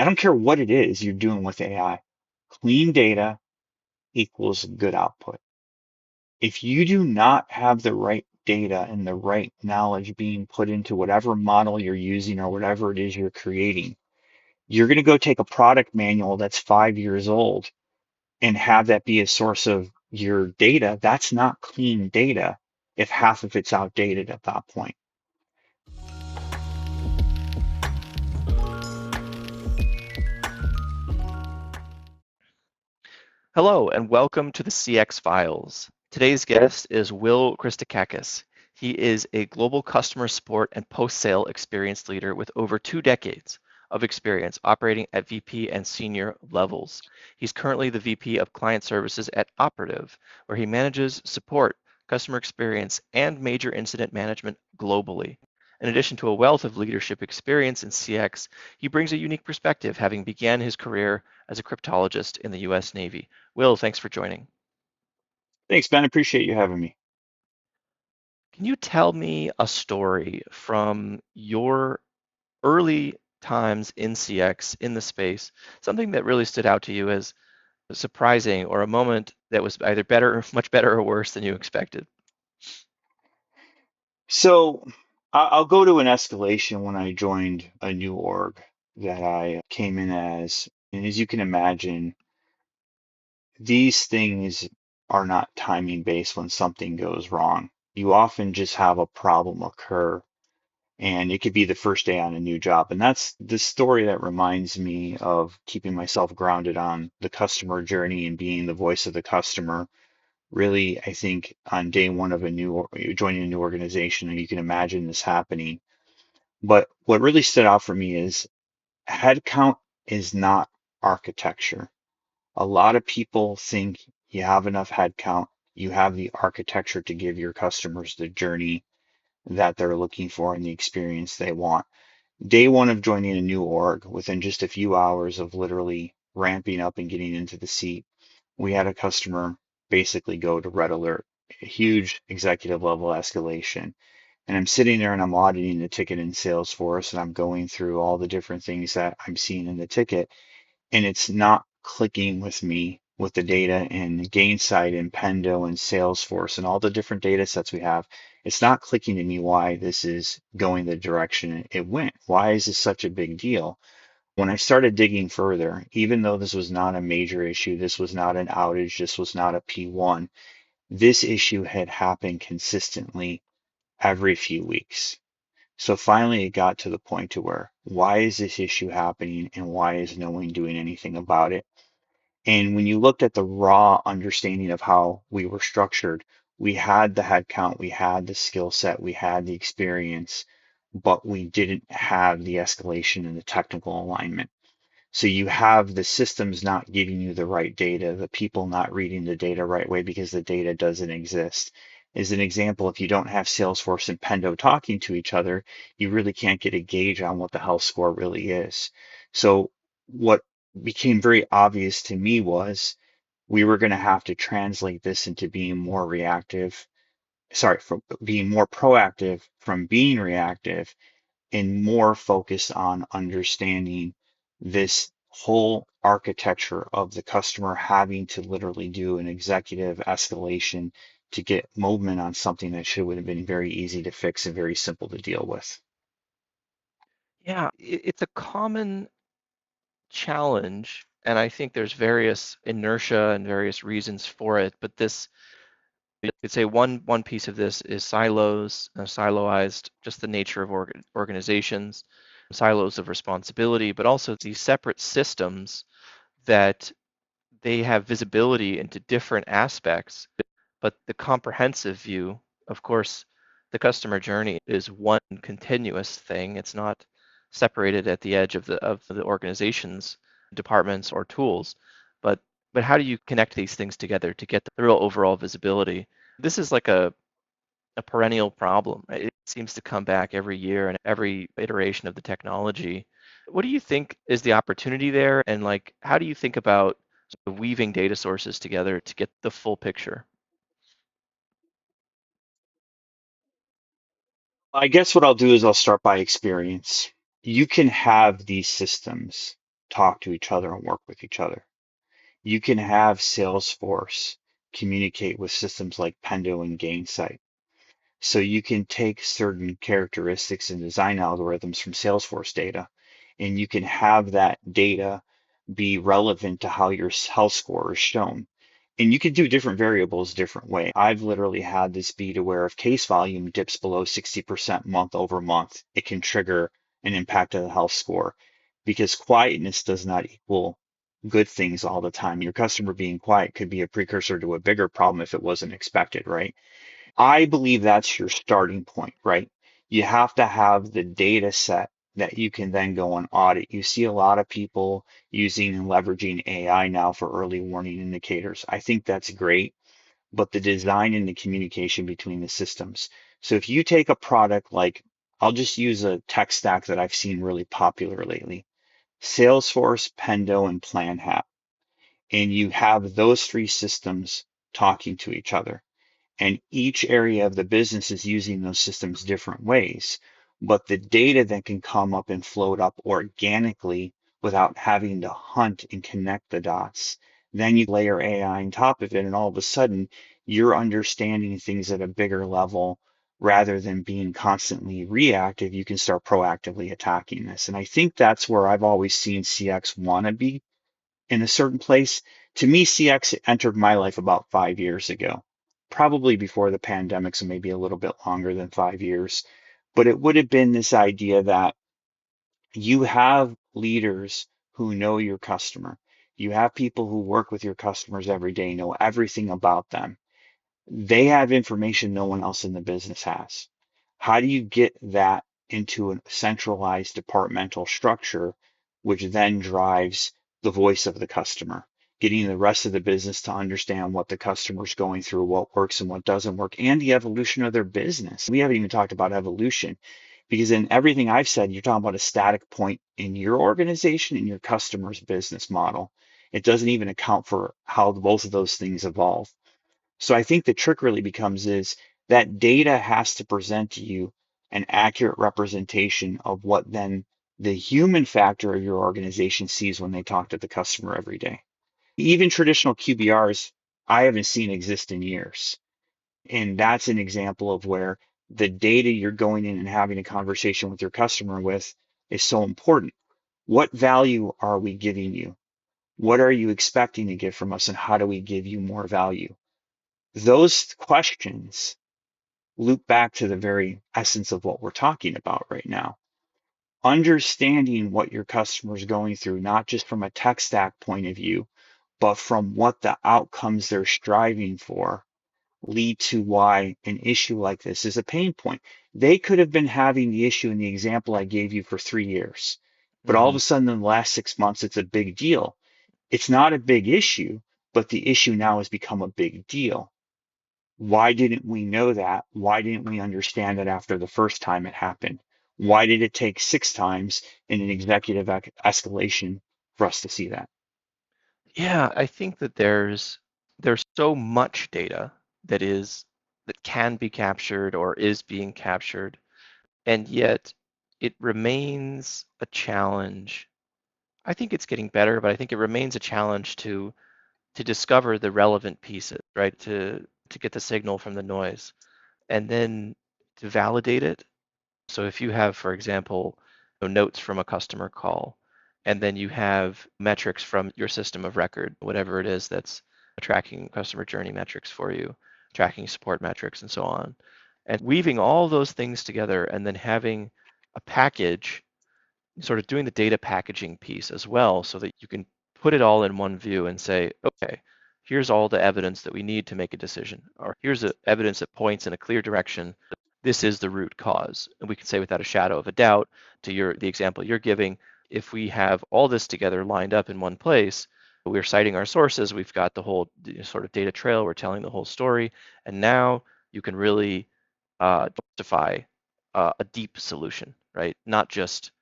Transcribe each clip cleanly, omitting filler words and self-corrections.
don't care what it is you're doing with AI. Clean data equals good output. If you do not have the right data and the right knowledge being put into whatever model you're using or whatever it is you're creating, you're going to go take a product manual that's 5 years old and have that be a source of your data. That's not clean data if half of it's outdated at that point. Hello, and welcome to the CX Files. Today's guest is Will Christacakos. He is a global customer support and post-sale experience leader with over 2 decades of experience operating at VP and senior levels. He's currently the VP of Client Services at Operative, where he manages support, customer experience, and major incident management globally. In addition to a wealth of leadership experience in CX, he brings a unique perspective, having began his career as a cryptologist in the U.S. Navy. Will, thanks for joining. Thanks, Ben. Appreciate you having me. Can you tell me a story from your early times in CX, in the space, something that really stood out to you as surprising or a moment that was either better, much better or worse than you expected? So I'll go to an escalation when I joined a new org that I came in as. And as you can imagine, these things are not timing based when something goes wrong. You often just have a problem occur, and it could be the first day on a new job. And that's the story that reminds me of keeping myself grounded on the customer journey and being the voice of the customer. Really, I think on day one of joining a new organization, and you can imagine this happening. But what really stood out for me is headcount is not architecture. A lot of people think you have enough headcount, you have the architecture to give your customers the journey that they're looking for and the experience they want. Day one of joining a new org, within just a few hours of literally ramping up and getting into the seat, we had a customer basically go to red alert, a huge executive level escalation. And I'm sitting there and I'm auditing the ticket in Salesforce and I'm going through all the different things that I'm seeing in the ticket, and it's not clicking with me with the data and Gainsight and Pendo and Salesforce and all the different data sets we have. It's not clicking to me why this is going the direction it went. Why is this such a big deal? When I started digging further, even though this was not a major issue, this was not an outage, this was not a P1, this issue had happened consistently every few weeks. So finally, it got to the point to where, why is this issue happening and why is no one doing anything about it? And when you looked at the raw understanding of how we were structured, we had the headcount, we had the skill set, we had the experience, but we didn't have the escalation and the technical alignment. So you have the systems not giving you the right data, the people not reading the data right way because the data doesn't exist. As an example, if you don't have Salesforce and Pendo talking to each other, you really can't get a gauge on what the health score really is. So what became very obvious to me was we were going to have to translate this into being more reactive, sorry, from being more proactive from being reactive and more focused on understanding this whole architecture of the customer having to literally do an executive escalation to get movement on something that should would have been very easy to fix and very simple to deal with. Yeah, it's a common challenge, and I think there's various inertia and various reasons for it. But this, you could say one piece of this is silos, siloized, just the nature of organizations, silos of responsibility, but also these separate systems that they have visibility into different aspects, but the comprehensive view, of course, the customer journey is one continuous thing. It's not separated at the edge of the organization's departments or tools, but how do you connect these things together to get the real overall visibility? This is like a perennial problem. It seems to come back every year and every iteration of the technology. What do you think is the opportunity there? And like, how do you think about sort of weaving data sources together to get the full picture? I guess what I'll do is I'll start by experience. You can have these systems. talk to each other and work with each other. You can have Salesforce communicate with systems like Pendo and Gainsight. So you can take certain characteristics and design algorithms from Salesforce data, and you can have that data be relevant to how your health score is shown. And you can do different variables different ways. I've literally had this be to where if case volume dips below 60% month over month, it can trigger an impact of the health score because quietness does not equal good things all the time. Your customer being quiet could be a precursor to a bigger problem if it wasn't expected, right? I believe that's your starting point, right? You have to have the data set that you can then go and audit. You see a lot of people using and leveraging AI now for early warning indicators. I think that's great, but the design and the communication between the systems. So if you take a product like, I'll just use a tech stack that I've seen really popular lately, Salesforce, Pendo, and PlanHab, and you have those three systems talking to each other and each area of the business is using those systems different ways. But the data that can come up and float up organically without having to hunt and connect the dots, then you layer AI on top of it, and all of a sudden you're understanding things at a bigger level rather than being constantly reactive. You can start proactively attacking this. And I think that's where I've always seen CX want to be in a certain place. To me, CX entered my life about 5 years ago, probably before the pandemic, so maybe a little bit longer than 5 years. But it would have been this idea that you have leaders who know your customer. You have people who work with your customers every day, know everything about them. They have information no one else in the business has. How do you get that into a centralized departmental structure, which then drives the voice of the customer, getting the rest of the business to understand what the customer's going through, what works and what doesn't work, and the evolution of their business. We haven't even talked about evolution because in everything I've said, you're talking about a static point in your organization and your customer's business model. It doesn't even account for how both of those things evolve. So I think the trick really becomes is that data has to present to you an accurate representation of what then the human factor of your organization sees when they talk to the customer every day. Even traditional QBRs, I haven't seen exist in years. And that's an example of where the data you're going in and having a conversation with your customer with is so important. What value are we giving you? What are you expecting to get from us? And how do we give you more value? Those questions loop back to the very essence of what we're talking about right now. Understanding what your customer is going through, not just from a tech stack point of view, but from what the outcomes they're striving for lead to why an issue like this is a pain point. They could have been having the issue in the example I gave you for 3 years, but all of Mm-hmm. a sudden in the last 6 months, it's a big deal. It's not a big issue, but the issue now has become a big deal. Why didn't we know that? Why didn't we understand it after the first time it happened? Why did it take six times in an executive escalation for us to see that? Yeah, I think that there's so much data that can be captured or is being captured, and yet it remains a challenge. I think it's getting better, but I think it remains a challenge to discover the relevant pieces, right? To get the signal from the noise and then to validate it. So if you have, for example, notes from a customer call, and then you have metrics from your system of record, whatever it is that's tracking customer journey metrics for you, tracking support metrics, and so on, and weaving all those things together and then having a package, sort of doing the data packaging piece as well so that you can put it all in one view and say, okay, here's all the evidence that we need to make a decision, or here's the evidence that points in a clear direction. This is the root cause. And we can say without a shadow of a doubt to the example you're giving, if we have all this together lined up in one place, we're citing our sources, we've got the whole sort of data trail, we're telling the whole story, and now you can really justify a deep solution, right? Not just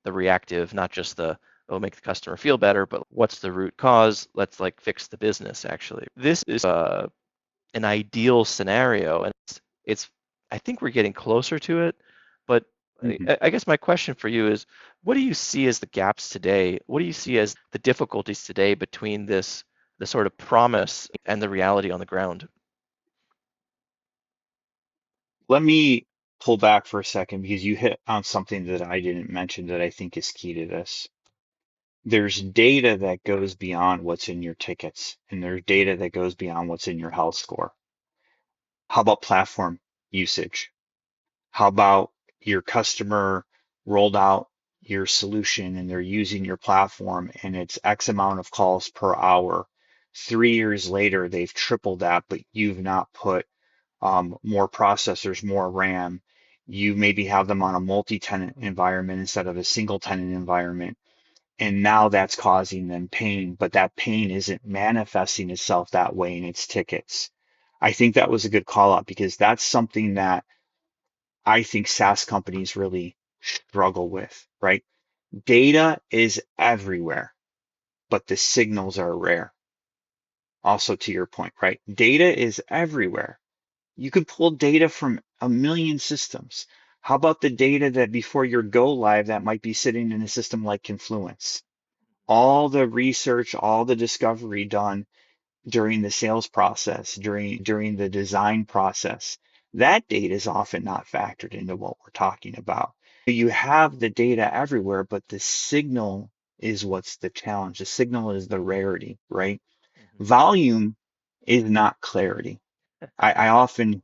the reactive, not just the oh make the customer feel better, but what's the root cause? Let's like fix the business actually. This is an ideal scenario, and it's I think we're getting closer to it, but Mhm. I guess my question for you is, what do you see as the gaps today? What do you see as the difficulties today between the sort of promise and the reality on the ground? Let me pull back for a second because you hit on something that I didn't mention that I think is key to this. There's data that goes beyond what's in your tickets, and there's data that goes beyond what's in your health score. How about platform usage? How about your customer rolled out your solution and they're using your platform and it's X amount of calls per hour. 3 years later, they've tripled that, but you've not put more processors, more RAM. You maybe have them on a multi-tenant environment instead of a single tenant environment. And now that's causing them pain, but that pain isn't manifesting itself that way in its tickets. I think that was a good call out because that's something that I think SaaS companies really struggle with, right? Data is everywhere, but the signals are rare. Also, to your point, right? Data is everywhere. You can pull data from a million systems. How about the data that before your go live that might be sitting in a system like Confluence? All the research, all the discovery done during the sales process, during the design process, that data is often not factored into what we're talking about. You have the data everywhere, but the signal is what's the challenge. The signal is the rarity, right? Mhm. Volume is not clarity. I often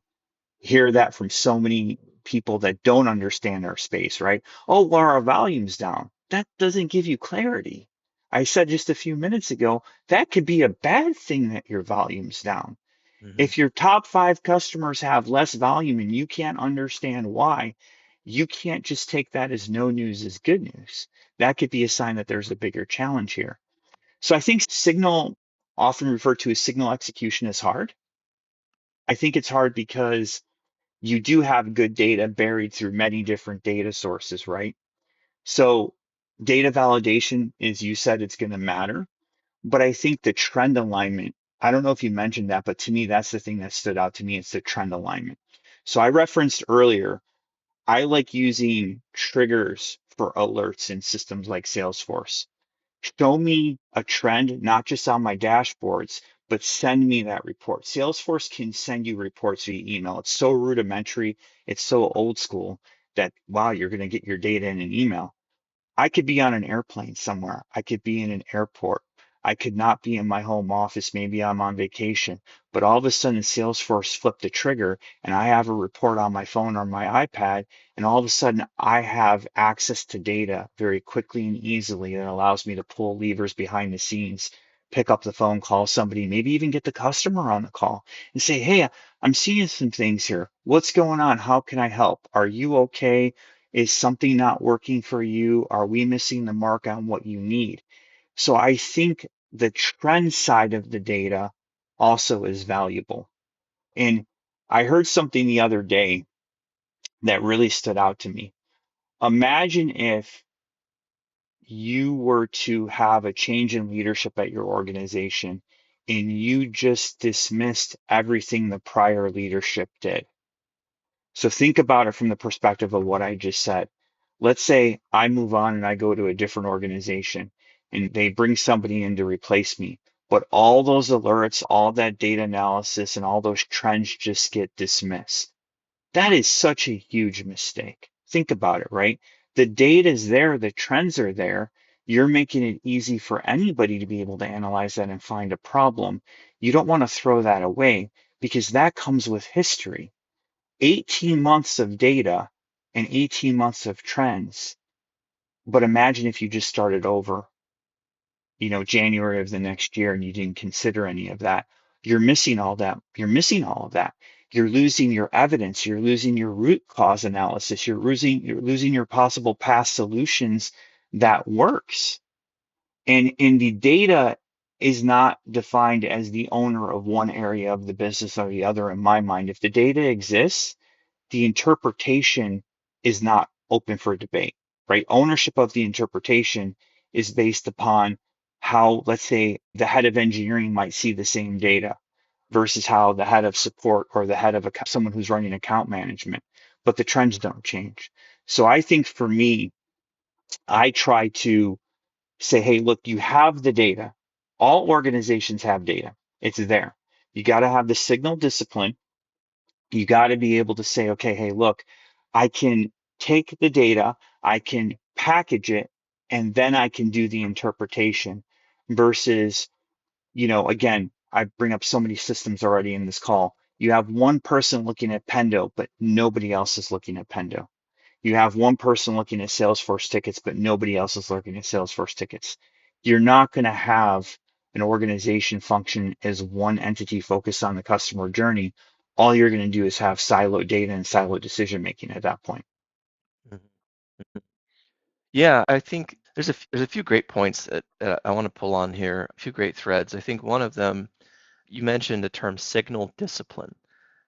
hear that from so many people that don't understand our space, right? Oh, well, our volume's down. That doesn't give you clarity. I said just a few minutes ago, that could be a bad thing that your volume's down. Mhm. If your top five customers have less volume and you can't understand why, you can't just take that as no news is good news. That could be a sign that there's a bigger challenge here. So I think signal, often referred to as signal execution, is hard. I think it's hard because you do have good data buried through many different data sources, right? So data validation, as you said, it's going to matter. But I think the trend alignment, I don't know if you mentioned that, but to me, that's the thing that stood out to me. It's the trend alignment. So I referenced earlier, I like using triggers for alerts in systems like Salesforce. Show me a trend, not just on my dashboards, but send me that report. Salesforce can send you reports via email. It's so rudimentary, it's so old school that, wow, you're going to get your data in an email. I could be on an airplane somewhere. I could be in an airport. I could not be in my home office. Maybe I'm on vacation. But all of a sudden, Salesforce flipped a trigger and I have a report on my phone or my iPad. And all of a sudden, I have access to data very quickly and easily that allows me to pull levers behind the scenes, pick up the phone, call somebody, maybe even get the customer on the call and say, hey, I'm seeing some things here. What's going on? How can I help? Are you okay? Is something not working for you? Are we missing the mark on what you need? So I think the trend side of the data also is valuable. And I heard something the other day that really stood out to me. Imagine if you were to have a change in leadership at your organization and you just dismissed everything the prior leadership did. So think about it from the perspective of what I just said. Let's say I move on and I go to a different organization and they bring somebody in to replace me, but all those alerts, all that data analysis, and all those trends just get dismissed. That is such a huge mistake. Think about it, right? The data is there, the trends are there. You're making it easy for anybody to be able to analyze that and find a problem. You don't want to throw that away because that comes with history. 18 months of data and 18 months of trends. But imagine if you just started over, January of the next year and you didn't consider any of that. You're missing all that. You're missing all of that. You're losing your evidence. You're losing your root cause analysis. You're losing your possible past solutions that works. And the data is not defined as the owner of one area of the business or the other in my mind. If the data exists, the interpretation is not open for debate, right? Ownership of the interpretation is based upon how, let's say, the head of engineering might see the same data versus how the head of support or the head of someone who's running account management, but the trends don't change. So I think for me, I try to say, hey, look, you have the data. All organizations have data. It's there. You got to have the signal discipline. You got to be able to say, okay, hey, look, I can take the data, I can package it, and then I can do the interpretation versus, again, I bring up so many systems already in this call. You have one person looking at Pendo, but nobody else is looking at Pendo. You have one person looking at Salesforce tickets, but nobody else is looking at Salesforce tickets. You're not going to have an organization function as one entity focused on the customer journey. All you're going to do is have siloed data and siloed decision making at that point. Mhm. Yeah, I think there's a few great points that I want to pull on here, a few great threads. I think one of them, you mentioned the term signal discipline.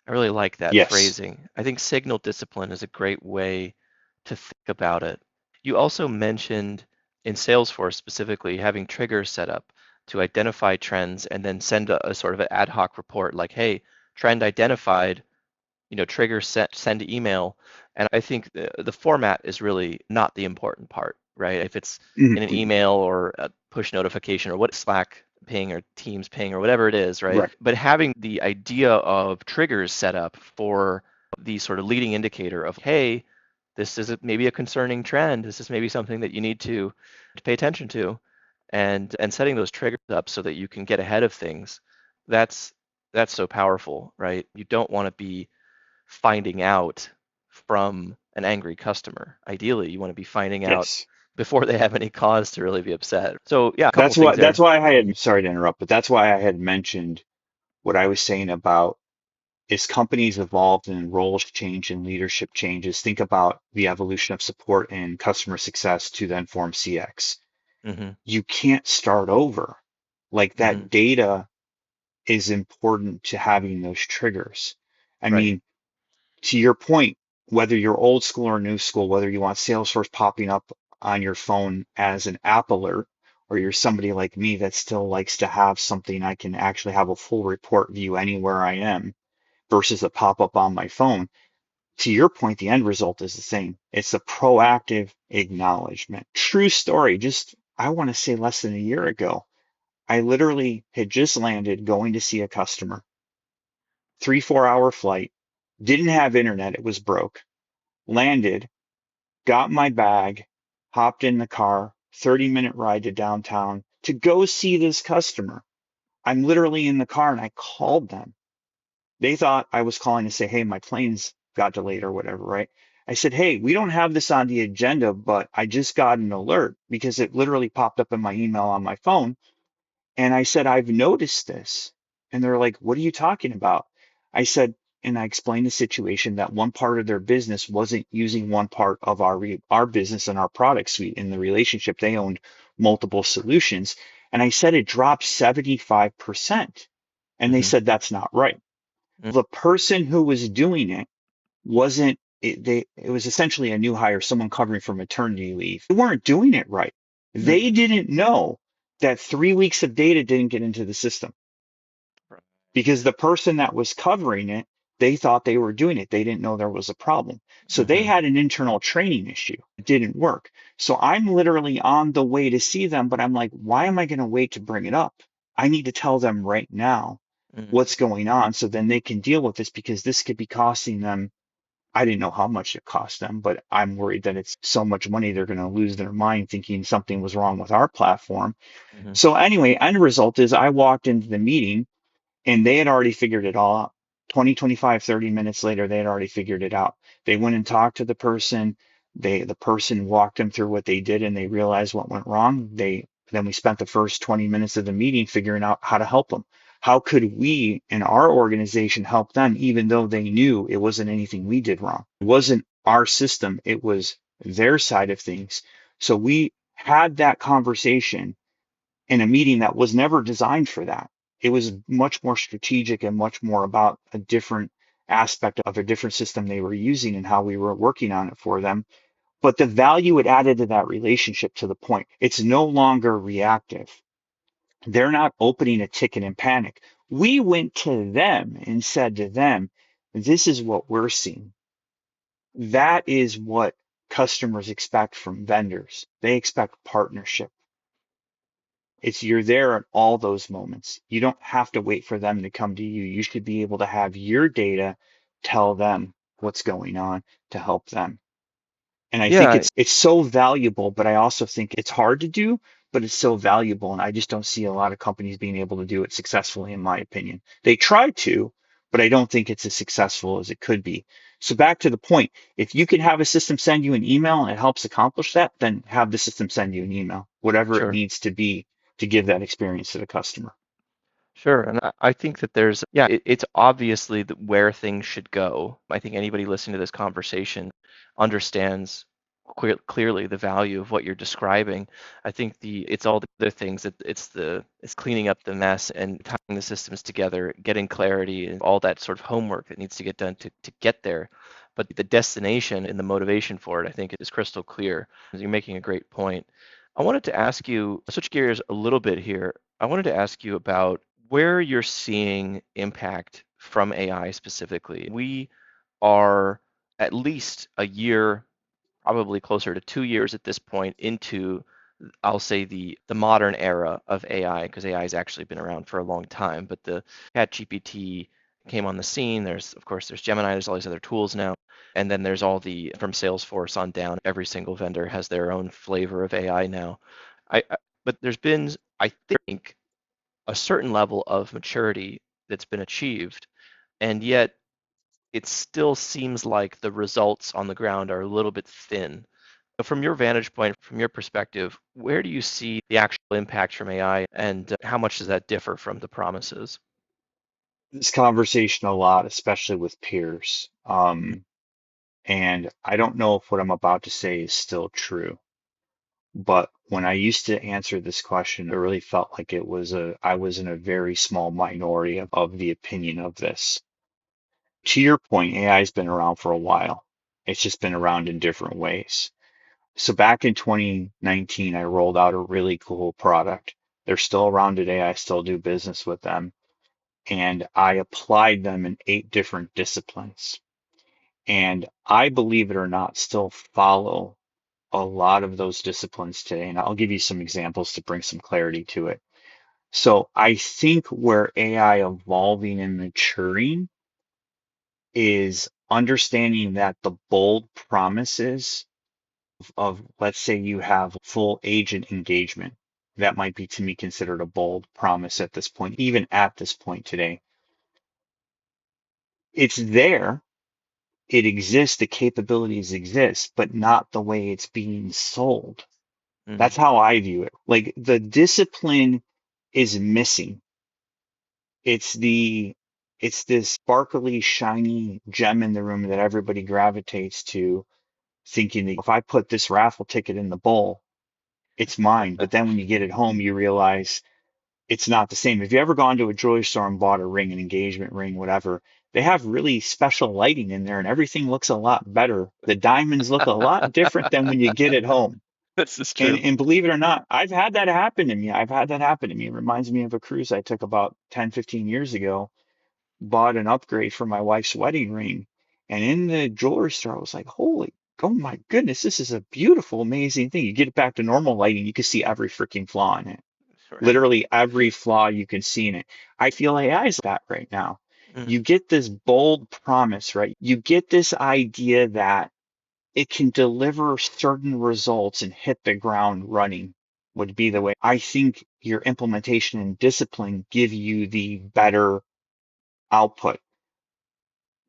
I really like that Yes. phrasing. I think signal discipline is a great way to think about it. You also mentioned in Salesforce specifically having triggers set up to identify trends and then send a sort of an ad hoc report like, hey, trend identified, trigger set, send email. And I think the format is really not the important part, right? If it's in an Mhm. email or a push notification or what Slack ping or Teams ping or whatever it is, right? Right. But having the idea of triggers set up for the sort of leading indicator of, hey, this is maybe a concerning trend. This is maybe something that you need to pay attention to, and setting those triggers up so that you can get ahead of things. That's that's so powerful, right? You don't want to be finding out from an angry customer. Ideally, you want to be finding out Yes. before they have any cause to really be upset. So yeah, a couple That's things why there. that's why I had sorry to interrupt, but that's why I had mentioned what I was saying about as companies evolve and roles change and leadership changes, think about the evolution of support and customer success to then form CX. Hmm. You can't start over. Like Hmm. that data is important to having those triggers. I Right. mean, to your point, whether you're old school or new school, whether you want Salesforce popping up on your phone as an app alert, or you're somebody like me that still likes to have something I can actually have a full report view anywhere I am versus a pop up on my phone. To your point, the end result is the same. It's a proactive acknowledgement. True story. Just, I want to say less than a year ago, I literally had just landed going to see a customer, 3, 4 hour flight, didn't have internet. It was broke. Landed, got my bag, hopped in the car, 30-minute ride to downtown to go see this customer. I'm literally in the car and I called them. They thought I was calling to say, hey, my planes got delayed or whatever, right? I said, hey, we don't have this on the agenda, but I just got an alert because it literally popped up in my email on my phone. And I said, I've noticed this. And they're like, what are you talking about? I said, and I explained the situation that one part of their business wasn't using one part of our business and our product suite in the relationship. They owned multiple solutions. And I said it dropped 75%. And they Hmm. said, that's not right. The person who was doing it wasn't it was essentially a new hire, someone covering for maternity leave. They weren't doing it right. They Hmm. didn't know that 3 weeks of data didn't get into the system because the person that was covering it, they thought they were doing it. They didn't know there was a problem. So they Hmm. had an internal training issue. It didn't work. So I'm literally on the way to see them, but I'm like, why am I going to wait to bring it up? I need to tell them right now Hmm. what's going on so then they can deal with this because this could be costing them. I didn't know how much it cost them, but I'm worried that it's so much money they're going to lose their mind thinking something was wrong with our platform. Hmm. So anyway, end result is I walked into the meeting and they had already figured it all out. 20, 25, 30 minutes later, they had already figured it out. They went and talked to the person. The person walked them through what they did and they realized what went wrong. Then we spent the first 20 minutes of the meeting figuring out how to help them. How could we in our organization help them, even though they knew it wasn't anything we did wrong? It wasn't our system. It was their side of things. So we had that conversation in a meeting that was never designed for that. It was much more strategic and much more about a different aspect of a different system they were using and how we were working on it for them. But the value it added to that relationship to the point, it's no longer reactive. They're not opening a ticket in panic. We went to them and said to them, this is what we're seeing. That is what customers expect from vendors. They expect partnership. It's you're there at all those moments. You don't have to wait for them to come to you. You should be able to have your data tell them what's going on to help them. And I think Yeah, it's so valuable, but I also think it's hard to do, but it's so valuable. And I just don't see a lot of companies being able to do it successfully, in my opinion. They try to, but I don't think it's as successful as it could be. So back to the point, if you can have a system send you an email and it helps accomplish that, then have the system send you an email, whatever it sure. needs to be to give that experience to the customer. Sure, and I think that there's, yeah, it's obviously where things should go. I think anybody listening to this conversation understands clearly the value of what you're describing. I think it's all the other things that it's cleaning up the mess and tying the systems together, getting clarity and all that sort of homework that needs to get done to get there. But the destination and the motivation for it, I think, is crystal clear. You're making a great point. I wanted to ask you, switch gears a little bit here. I wanted to ask you about where you're seeing impact from AI specifically. We are at least a year, probably closer to 2 years at this point into, I'll say the modern era of AI, because AI has actually been around for a long time. But the ChatGPT came on the scene. There's, of course, there's Gemini. There's all these other tools now, and then there's all the from Salesforce on down. Every single vendor has their own flavor of AI now. But there's been, I think, a certain level of maturity that's been achieved, and yet it still seems like the results on the ground are a little bit thin. From your vantage point, from your perspective, where do you see the actual impact from AI, and how much does that differ from the promises? This conversation a lot, especially with peers. And I don't know if what I'm about to say is still true. But when I used to answer this question, it really felt like I was in a very small minority of the opinion of this. To your point, AI has been around for a while. It's just been around in different ways. So back in 2019, I rolled out a really cool product. They're still around today. I still do business with them. And I applied them in 8 different disciplines. And I, believe it or not, still follow a lot of those disciplines today. And I'll give you some examples to bring some clarity to it. So I think where AI evolving and maturing is understanding that the bold promises of, let's say you have full agent engagement. That might be to me considered a bold promise at this point, even at this point today. It's there, it exists, the capabilities exist, but not the way it's being sold. Mm, That's how I view it. Like the discipline is missing. It's the it's this sparkly, shiny gem in the room that everybody gravitates to, thinking that if I put this raffle ticket in the bowl, it's mine. But then when you get it home, you realize it's not the same. If you ever gone to a jewelry store and bought a ring, an engagement ring, whatever, they have really special lighting in there and everything looks a lot better. The diamonds look a lot different than when you get it home. this is And true. and believe it or not, I've had that happen to me. I've had that happen to me. It reminds me of a cruise I took about 10, 15 years ago, bought an upgrade for my wife's wedding ring. And in the jewelry store, I was like, holy, oh my goodness, this is a beautiful, amazing thing. You get it back to normal lighting, you can see every freaking flaw in it. Right. Literally every flaw you can see in it. I feel AI is that right now. Mm, You get this bold promise, right? You get this idea that it can deliver certain results and hit the ground running would be the way. I think your implementation and discipline give you the better output.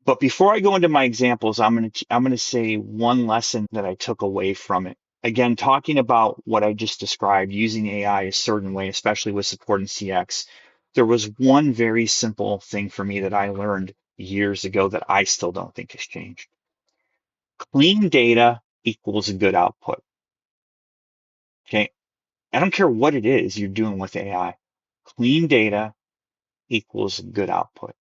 But before I go into my examples, I'm gonna say one lesson that I took away from it. Again, talking about what I just described, using AI a certain way, especially with support and CX, there was one very simple thing for me that I learned years ago that I still don't think has changed. Clean data equals a good output. Okay. I don't care what it is you're doing with AI. Clean data equals good output.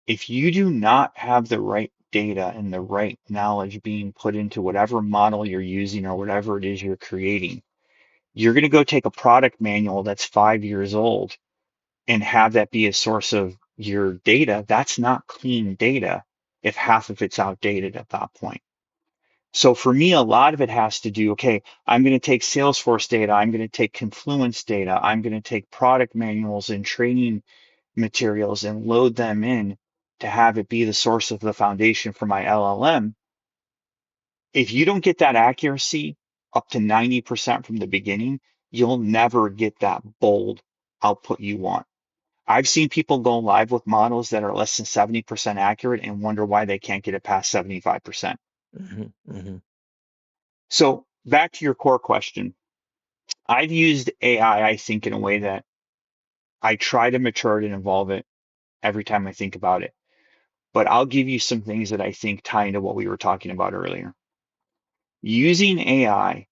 If you do not have the right data and the right knowledge being put into whatever model you're using or whatever it is you're creating, you're going to go take a product manual that's 5 years old and have that be a source of your data. That's not clean data if half of it's outdated at that point. So for me, a lot of it has to do, okay, I'm going to take Salesforce data, I'm going to take Confluence data, I'm going to take product manuals and training materials and load them in to have it be the source of the foundation for my LLM. If you don't get that accuracy up to 90% from the beginning, you'll never get that bold output you want. I've seen people go live with models that are less than 70% accurate and wonder why they can't get it past 75%. Hmm. Hmm. So back to your core question. I've used AI, I think, in a way that I try to mature it and evolve it every time I think about it. But I'll give you some things that I think tie into what we were talking about earlier. Using AI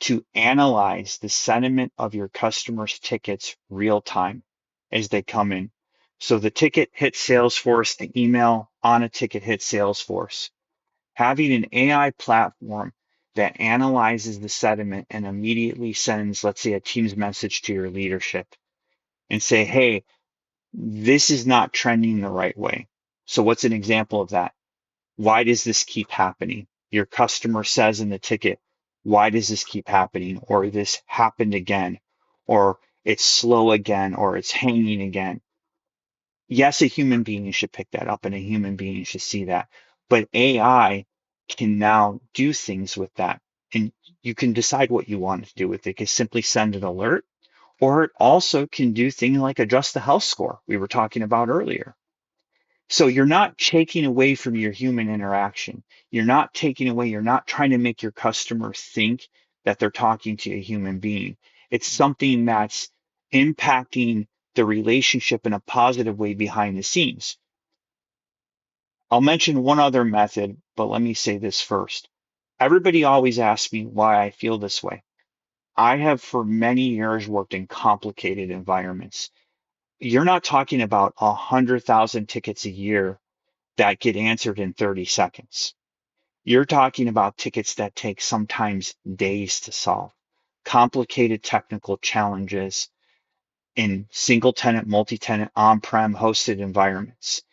to analyze the sentiment of your customers' tickets real time as they come in. So the ticket hits Salesforce, the email on a ticket hits Salesforce. Having an AI platform that analyzes the sentiment and immediately sends, let's say, a Teams message to your leadership and say, hey, this is not trending the right way. So what's an example of that? Why does this keep happening? Your customer says in the ticket, why does this keep happening? Or this happened again, or it's slow again, or it's hanging again. Yes, a human being should pick that up and a human being should see that. But AI can now do things with that. And you can decide what you want to do with it. It can simply send an alert, or it also can do things like adjust the health score we were talking about earlier. So you're not taking away from your human interaction. You're not taking away, you're not trying to make your customer think that they're talking to a human being. It's something that's impacting the relationship in a positive way behind the scenes. I'll mention one other method, but let me say this first. Everybody always asks me why I feel this way. I have for many years worked in complicated environments. You're not talking about 100,000 tickets a year that get answered in 30 seconds. You're talking about tickets that take sometimes days to solve, complicated technical challenges in single tenant, multi-tenant, on-prem hosted environments.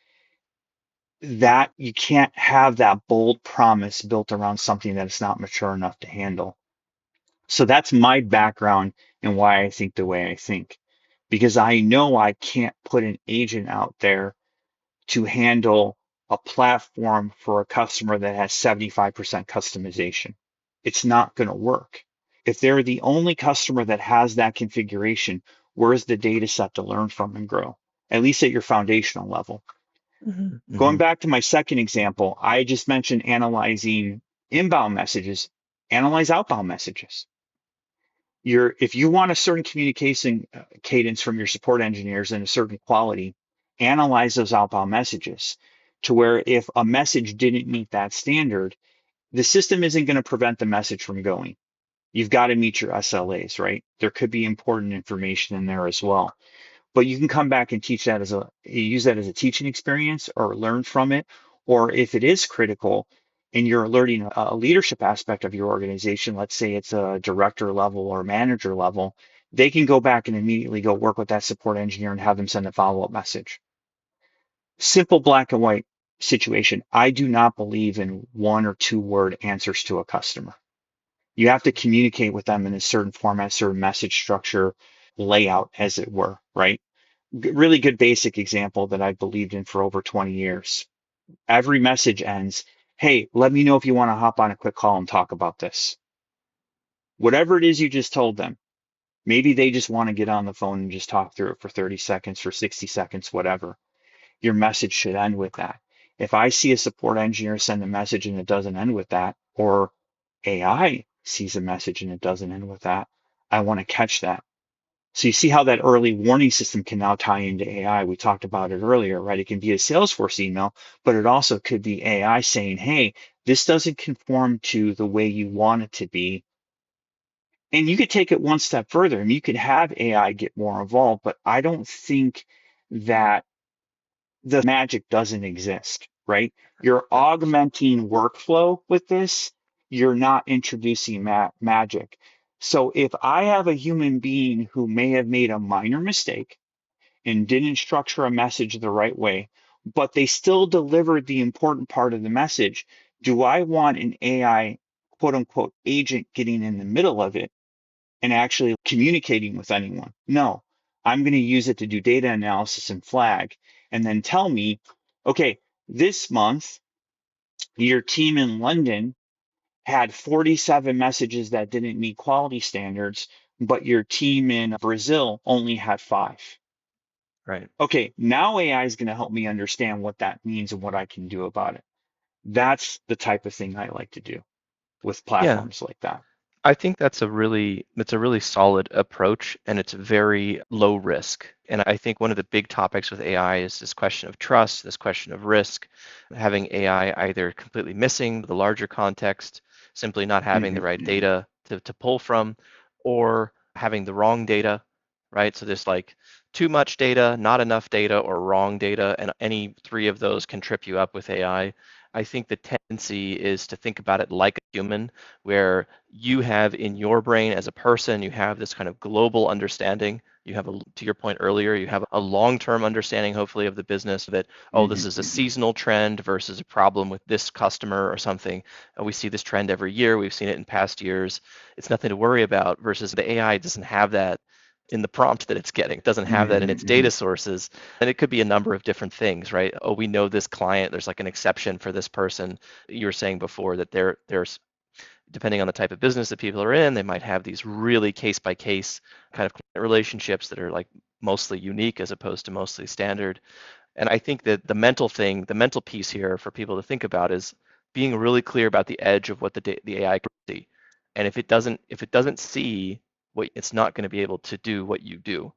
That you can't have that bold promise built around something that is not mature enough to handle. So that's my background and why I think the way I think. Because I know I can't put an agent out there to handle a platform for a customer that has 75% customization. It's not going to work. If they're the only customer that has that configuration, where's the data set to learn from and grow, at least at your foundational level? Hmm. Going Hmm. back to my second example, I just mentioned analyzing inbound messages, analyze outbound messages. If you want a certain communication cadence from your support engineers and a certain quality, analyze those outbound messages to where if a message didn't meet that standard, the system isn't going to prevent the message from going. You've got to meet your SLAs, right? There could be important information in there as well, but you can come back and teach that use that as a teaching experience or learn from it. Or if it is critical and you're alerting a leadership aspect of your organization, let's say it's a director level or manager level, they can go back and immediately go work with that support engineer and have them send a follow-up message. Simple black and white situation. I do not believe in one or two word answers to a customer. You have to communicate with them in a certain format, certain message structure, layout, as it were, right? Really good basic example that I've believed in for over 20 years. Every message ends, hey, let me know if you want to hop on a quick call and talk about this. Whatever it is you just told them, maybe they just want to get on the phone and just talk through it for 30 seconds, for 60 seconds, whatever. Your message should end with that. If I see a support engineer send a message and it doesn't end with that, or AI sees a message and it doesn't end with that, I want to catch that. So you see how that early warning system can now tie into AI. We talked about it earlier, right? It can be a Salesforce email, but it also could be AI saying, hey, this doesn't conform to the way you want it to be. And you could take it one step further. I mean, you could have AI get more involved, but I don't think that the magic doesn't exist, right? You're augmenting workflow with this. You're not introducing magic. So if I have a human being who may have made a minor mistake and didn't structure a message the right way, but they still delivered the important part of the message, Do I want an AI quote unquote agent getting in the middle of it and actually communicating with anyone? No, I'm going to use it to do data analysis and flag and then tell me, okay, this month, your team in London had 47 messages that didn't meet quality standards, but your team in Brazil only had five. Right. Okay, now AI is going to help me understand what that means and what I can do about it. That's the type of thing I like to do with Yeah. platforms like that. I think that's a really solid approach and it's very low risk. And I think one of the big topics with AI is this question of trust, this question of risk, having AI either completely missing the larger context, simply not having the Hmm. right data to pull from, or having the wrong data, right? So there's like too much data, not enough data, or wrong data, and any three of those can trip you up with AI. I think the tendency is to think about it like a human, where you have in your brain as a person, you have this kind of global understanding. You have, to your point earlier, you have a long-term understanding, hopefully, of the business that, oh, this Hmm. is a Hmm. seasonal trend versus a problem with this customer or something. We see this trend every year. We've seen it in past years. It's nothing to worry about versus the AI doesn't have that in the prompt that it's getting. It doesn't have that in its Hmm. data sources. And it could be a number of different things, right? Oh, we know this client, there's like an exception for this person. You were saying before that there's depending on the type of business that people are in, they might have these really case by case kind of relationships that are like mostly unique as opposed to mostly standard. And I think that the mental piece here for people to think about is being really clear about the edge of what the AI can see. And if it doesn't see what it's not going to be able to do what you do.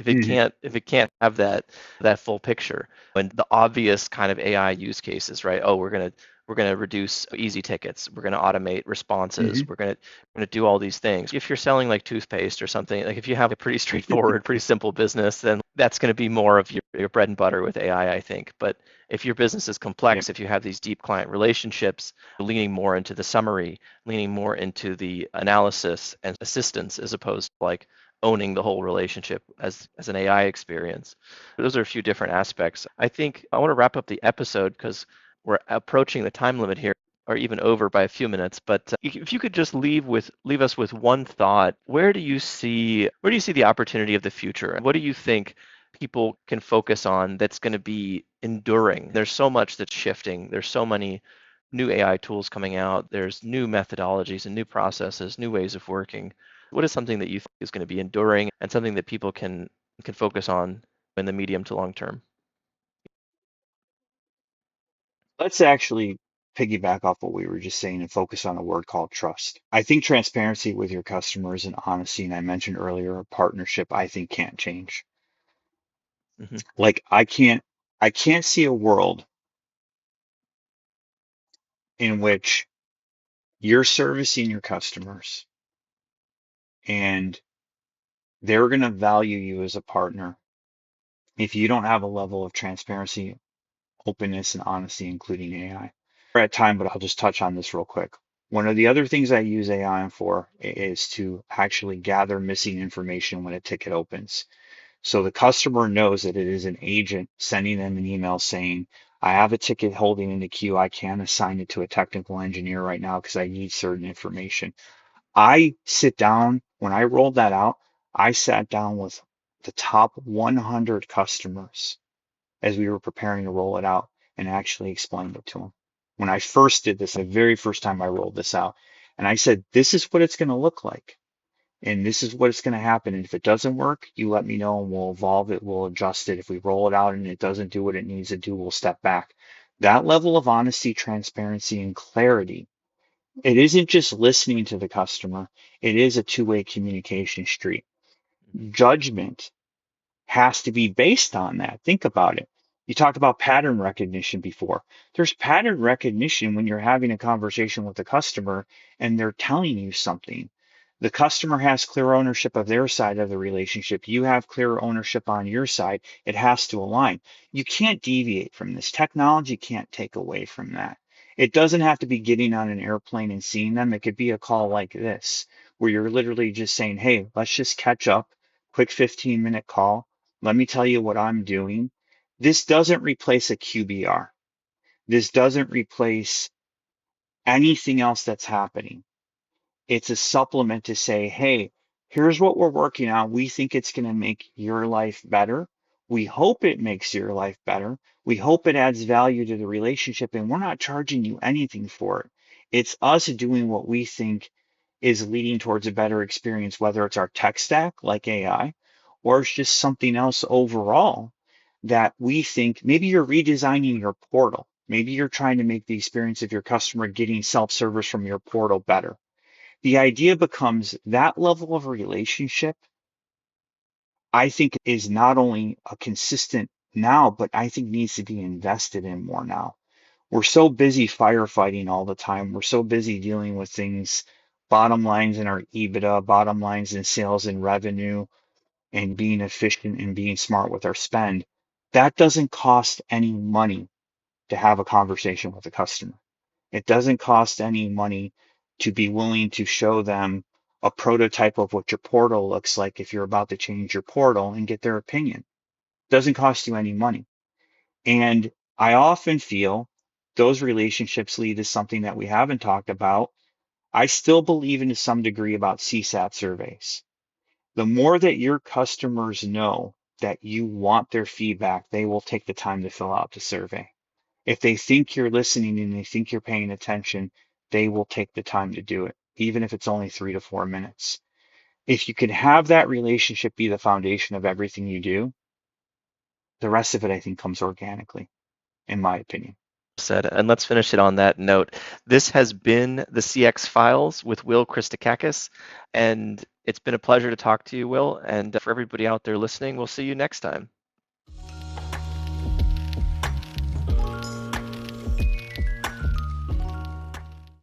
Hmm. If it can't have that full picture and the obvious kind of AI use cases, right? Oh, we're going to reduce easy tickets. We're going to automate responses. Hmm. We're going to do all these things. If you're selling like toothpaste or something, like if you have a pretty straightforward, pretty simple business, then that's going to be more of your bread and butter with AI, I think. But if your business is Yep. complex, if you have these deep client relationships, leaning more into the summary, leaning more into the analysis and assistance as opposed to like owning the whole relationship as an AI experience. Those are a few different aspects. I think I want to wrap up the episode because we're approaching the time limit here, or even over by a few minutes. But if you could just leave us with one thought, where do you see the opportunity of the future? What do you think people can focus on that's going to be enduring? There's so much that's shifting. There's so many new AI tools coming out. There's new methodologies and new processes, new ways of working. What is something that you think is going to be enduring and something that people can focus on in the medium to long term? Let's actually piggyback off what we were just saying and focus on a word called trust. I think transparency with your customers and honesty, and I mentioned earlier, a partnership, I think can't change. Hmm. Like I can't see a world in which you're servicing your customers and they're going to value you as a partner if you don't have a level of transparency, openness, and honesty, including AI. We're at time, but I'll just touch on this real quick. One of the other things I use AI for is to actually gather missing information when a ticket opens. So the customer knows that it is an agent sending them an email saying, I have a ticket holding in the queue. I can't assign it to a technical engineer right now because I need certain information. I sit down, when I rolled that out, I sat down with the top 100 customers as we were preparing to roll it out and actually explained it to them. When I first did this, the very first time I rolled this out, and I said, this is what it's going to look like. And this is what's going to happen. And if it doesn't work, you let me know and we'll evolve it, we'll adjust it. If we roll it out and it doesn't do what it needs to do, we'll step back. That level of honesty, transparency, and clarity, it isn't just listening to the customer, it is a two-way communication street. Hmm. Judgment has to be based on that. Think about it. You talked about pattern recognition before. There's pattern recognition when you're having a conversation with a customer and they're telling you something. The customer has clear ownership of their side of the relationship. You have clear ownership on your side. It has to align. You can't deviate from this. Technology can't take away from that. It doesn't have to be getting on an airplane and seeing them. It could be a call like this, where you're literally just saying, hey, let's just catch up, quick 15-minute call. Let me tell you what I'm doing. This doesn't replace a QBR. This doesn't replace anything else that's happening. It's a supplement to say, hey, here's what we're working on. We think it's going to make your life better. We hope it makes your life better. We hope it adds value to the relationship, and we're not charging you anything for it. It's us doing what we think is leading towards a better experience, whether it's our tech stack like AI, or it's just something else overall that we think maybe you're redesigning your portal. Maybe you're trying to make the experience of your customer getting self-service from your portal better. The idea becomes that level of relationship, I think, is not only a consistent now, but I think needs to be invested in more now. We're so busy firefighting all the time. We're so busy dealing with things, bottom lines in our EBITDA, bottom lines in sales and revenue, and being efficient and being smart with our spend. That doesn't cost any money to have a conversation with a customer. It doesn't cost any money to be willing to show them a prototype of what your portal looks like if you're about to change your portal and get their opinion. It doesn't cost you any money. And I often feel those relationships lead to something that we haven't talked about. I still believe in to some degree about CSAT surveys. The more that your customers know that you want their feedback, they will take the time to fill out the survey. If they think you're listening and they think you're paying attention, they will take the time to do it, even if it's only 3 to 4 minutes. If you can have that relationship be the foundation of everything you do, the rest of it, I think, comes organically, in my opinion. Said, and let's finish it on that note. This has been the CX Files with Will Christacakos, and it's been a pleasure to talk to you, Will. And for everybody out there listening, we'll see you next time.